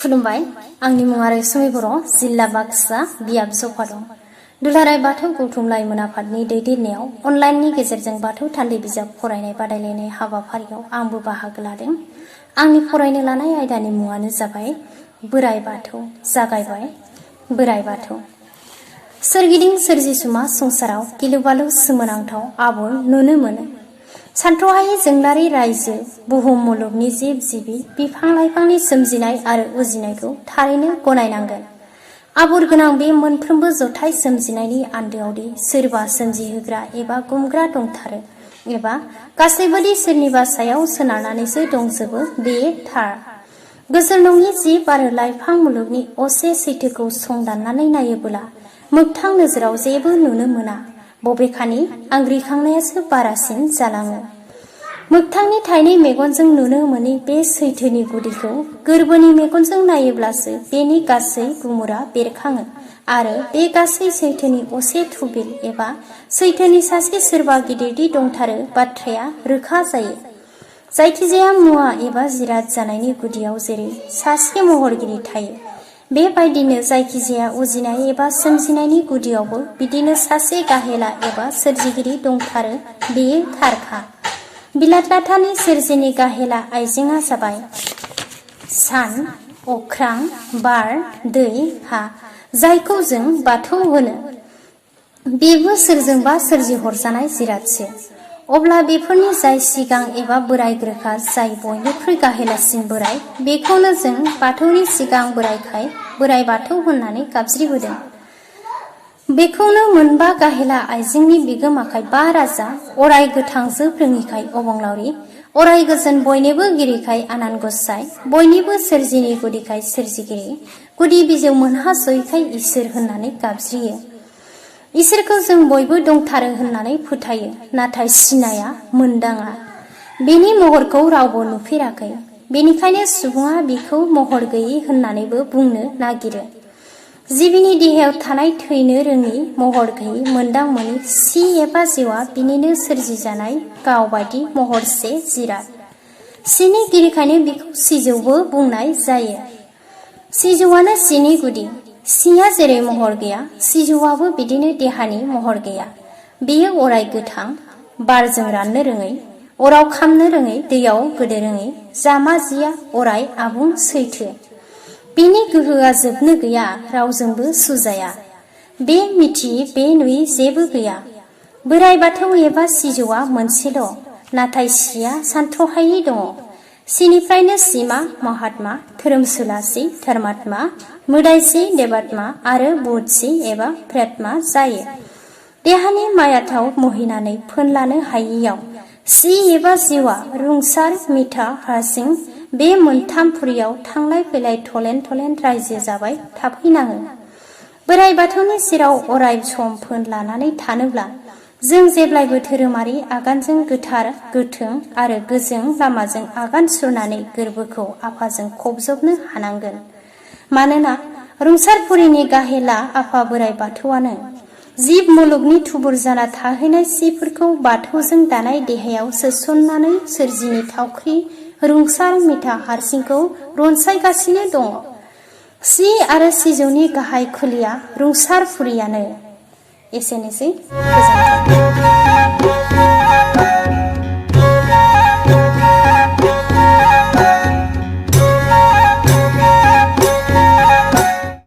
खुलुमबाय आंनि मुङा रैसुमै बर' जिल्ला बाक्सा बियाब जफा दं। दुलाराय बाथौ गौथुम लाइमोन आफादनि दैदेननायाव अनलाइननि गेजेरजों बाथौ थान्दै बिजाब फरायनाय बादायलायनाय हाबाफारियाव आंबो बाहागो लादों। आंनि फरायनो लानाय आयदानि मुङानो जाबाय बोराइ बाथौ। जागायबाय। बोराइ बाथौ। सोरगिदिं सोरजिसुमा संसाराव गिलुबालु सोमोनांथाव आबुं नुनो मोनो। सानथ्रहायै जोंलारि रायजो बुहुम मुलुगनि जिब जिबि बिफां लाइफांनि सोमजिनाय आरो उजिनायखौ थारैनो गनायनांगोन। आबुर गोनां बे मोनफ्रोमबो जथाय सोमजिनायनि आन्दोआवदि सोरबा सोमजिहोग्रा एबा गुमग्रा दंथारो एबा गासैबोदि सोरनिबा सायाव सोनारनानैसो दंजोबो बे थार। गोसोर नङि जिब आरो लाइफां मुलुगनि असे सैथोखौ संदाननानै नायोब्ला मोगथां नोजोराव जेबो नुनो मोना। बबेखानि आंग्रिखांनायासो बारासिन जालाङो। मोगथांनि थाइनै मेगनजों नुनो मोनि बे सैथोनि गुदिखौ गोरबोनि मेगनजों नायोब्लासो बेनि गासै गुमुरा बेरखाङो आरो बे गासै सैथोनि असे थुबिल एबा सैथोनि सासे सोरबा गिदिरदि दंथारो बाथ्राया रोखा जायो। जायखिजाया मुवा एबा जिराद जानायनि गुदियाव जेरै सासे महरगिरि थायो, बेबायदिनो जायखिजाया उजिनाय एबा सोमजिनायनि गुदियावबो बिदिनो सासे गाहेला एबा सोरजिगिरि दंथारो बेयो थारखा। बिलात लाथानि सोरजिनि गाहेला आइजेंआ जाबाय सान, अख्रां, बार, दै, हा, जायखौ जों बाथौ होनो। बेबो सोरजोंबा सोरजिहरजानाय जिरादसो। अब्ला बेफोरनि जाय सिगां एबा बोरायग्रोखा जाय बयनिख्रुइ गाहेलासिन बोराय, बेखौनो जों बाथौनि सिगां बोरायखाय बोराइ बाथौ होननानै गाबज्रिबोदों। बेखौनो मोनबा गाहेला आइजेंनि बिगोमाखाय बा राजा, अराय गोथां जोब रोङिखाय अबंलावरि, अराय गोजोन बयनिबो गिरिखाय आनान गसाइ, बयनिबो सोरजिनि गुदिखाय सोरजिगिरि, गुदि बिजौ मोनहासयैखाय इसोर होननानै गाबज्रियो। इसोरखौ जों बयबो दंथारो होननानै फोथायो, नाथाय सिनाया, मोनदाङा। बेनि महरखौ रावबो नुफेराखै। बेनिखायनो सुबुङा बिखौ महर गैयि होननानैबो बुंनो नागिरो। जिबिनि देहायाव थानाय थैनो रोङि, महर गैयि, मोनदां मोनि सि एबा जिउआ बिनिनो सोरजिजानाय गाव बायदि महरसे जिराद। सिनि गिरिखायनो बिखौ सिजौबो बुंनाय जायो। सिजौआनो सिनि गुदि। सिया जेरै महर गैया, सिजौआबो बिदिनो देहानि महर गैया। बेयो अराय गोथां, बारजों राननो रोङै, अराव खामनो रोङै, दैयाव गोदो रोङै, जामा जिया अराय आबुं सैथो। बेनि गोहोआ जोबनो गैया, रावजोंबो सुजाया। बे मिथियि बे नुयि जेबो गैया। बोराइ बाथौ एबा सिजौआ मोनसेल', नाथाय सिया सानथ्रहायै दङ। सिनिफ्रायनो सिमा, महात्मा, धोरोमसुलासि, धर्मात्मा, मोदायसि, देबात्मा आरो बुहुतसि एबा प्रेतमा जायो। देहानि मायाथाव मोहिनानै फोनलानो हायियाव सि एबा जिउआ रुंसार, मिथा, हारसिं बे मोनथाम फुरियाव थांलाय फैलाय थलेन थलेन रायजो जाबाय थाफैनाङो। बोराइ बाथौनि सेराव अराय सम फोन लानानै थानोब्ला जों जेब्लायबो धोरोमारि आगानजों गोथार, गोथों आरो गोजों लामाजों आगान सुरनानै गोरबोखौ आफाजों खबजबनो हानांगोन। मानोना रुंसारपुरिनि गाहेला आफा बोराइ बाथौआनो जिब मुलुगनि थुबुर जाना थाहैनाय सिफोरखौ बाथौजों दानाय देहायाव सोसननानै सोरजिनि थावख्रि रुंसार, मिथा, हारसिंखौ रनसायगासिनो दङ। सि आरो सिजौनि गाहाय खुलिया रुंसारपुरियानो। एसेनोसै। गोजोन्थों।